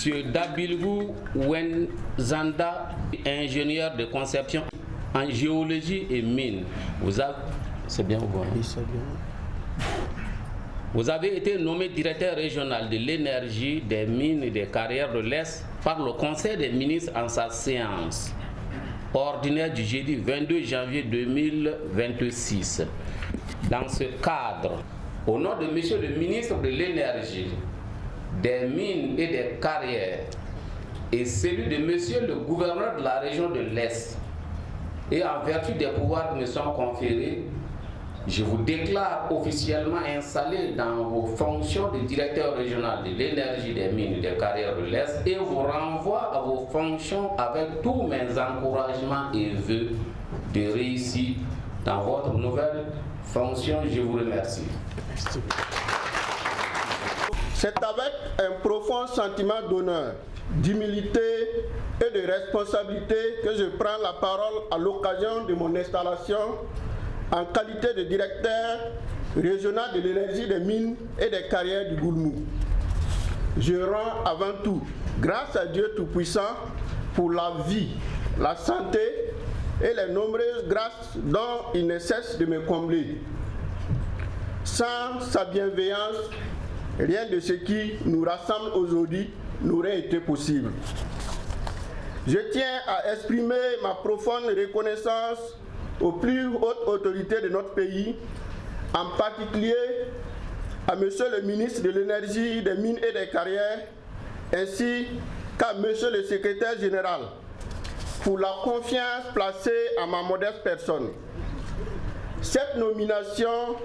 Monsieur Dabilgou Wenzanda, ingénieur de conception en géologie et mines. C'est bien ou bon? Oui, c'est bien. Vous avez été nommé directeur régional de l'énergie, des mines et des carrières de l'Est par le Conseil des ministres en sa séance ordinaire du jeudi 22 janvier 2026. Dans ce cadre, au nom de Monsieur le ministre de l'énergie, des mines et des carrières et celui de Monsieur le gouverneur de la région de l'Est, et en vertu des pouvoirs qui me sont conférés, je vous déclare officiellement installé dans vos fonctions de directeur régional de l'énergie, des mines et des carrières de l'Est et vous renvoie à vos fonctions avec tous mes encouragements et vœux de réussite dans votre nouvelle fonction. Je vous remercie. C'est avec un profond sentiment d'honneur, d'humilité et de responsabilité que je prends la parole à l'occasion de mon installation en qualité de directeur régional de l'énergie, des mines et des carrières du Goulmou. Je rends avant tout grâce à Dieu Tout-Puissant pour la vie, la santé et les nombreuses grâces dont il ne cesse de me combler. Sans sa bienveillance, rien de ce qui nous rassemble aujourd'hui n'aurait été possible. Je tiens à exprimer ma profonde reconnaissance aux plus hautes autorités de notre pays, en particulier à Monsieur le ministre de l'Énergie, des Mines et des Carrières, ainsi qu'à Monsieur le secrétaire général, pour la confiance placée à ma modeste personne. Cette nomination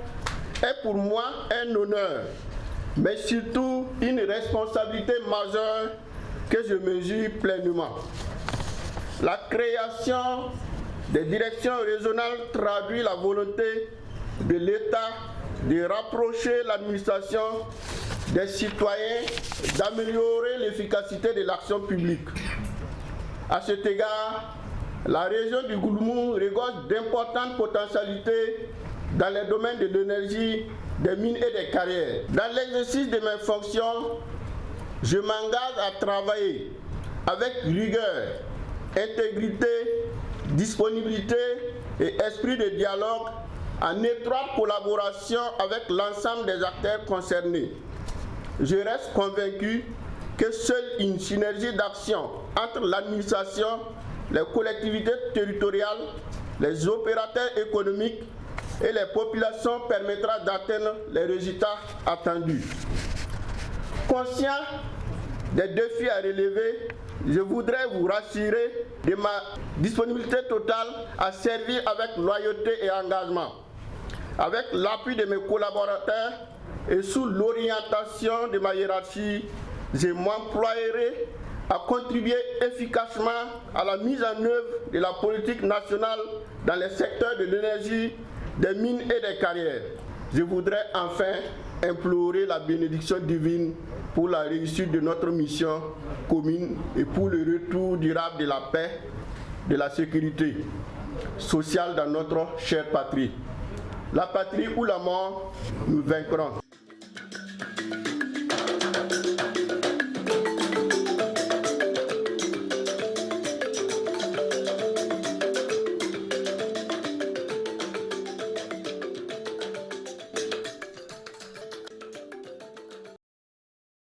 est pour moi un honneur, mais surtout une responsabilité majeure que je mesure pleinement. La création des directions régionales traduit la volonté de l'État de rapprocher l'administration des citoyens, d'améliorer l'efficacité de l'action publique. À cet égard, la région du Goulmou regorge d'importantes potentialités dans les domaines de l'énergie, des mines et des carrières. Dans l'exercice de mes fonctions, je m'engage à travailler avec rigueur, intégrité, disponibilité et esprit de dialogue en étroite collaboration avec l'ensemble des acteurs concernés. Je reste convaincu que seule une synergie d'action entre l'administration, les collectivités territoriales, les opérateurs économiques et les populations permettra d'atteindre les résultats attendus. Conscient des défis à relever, je voudrais vous rassurer de ma disponibilité totale à servir avec loyauté et engagement. Avec l'appui de mes collaborateurs et sous l'orientation de ma hiérarchie, je m'emploierai à contribuer efficacement à la mise en œuvre de la politique nationale dans les secteurs de l'énergie, des mines et des carrières. Je voudrais enfin implorer la bénédiction divine pour la réussite de notre mission commune et pour le retour durable de la paix, de la sécurité sociale dans notre chère patrie. La patrie ou la mort, nous vaincrons.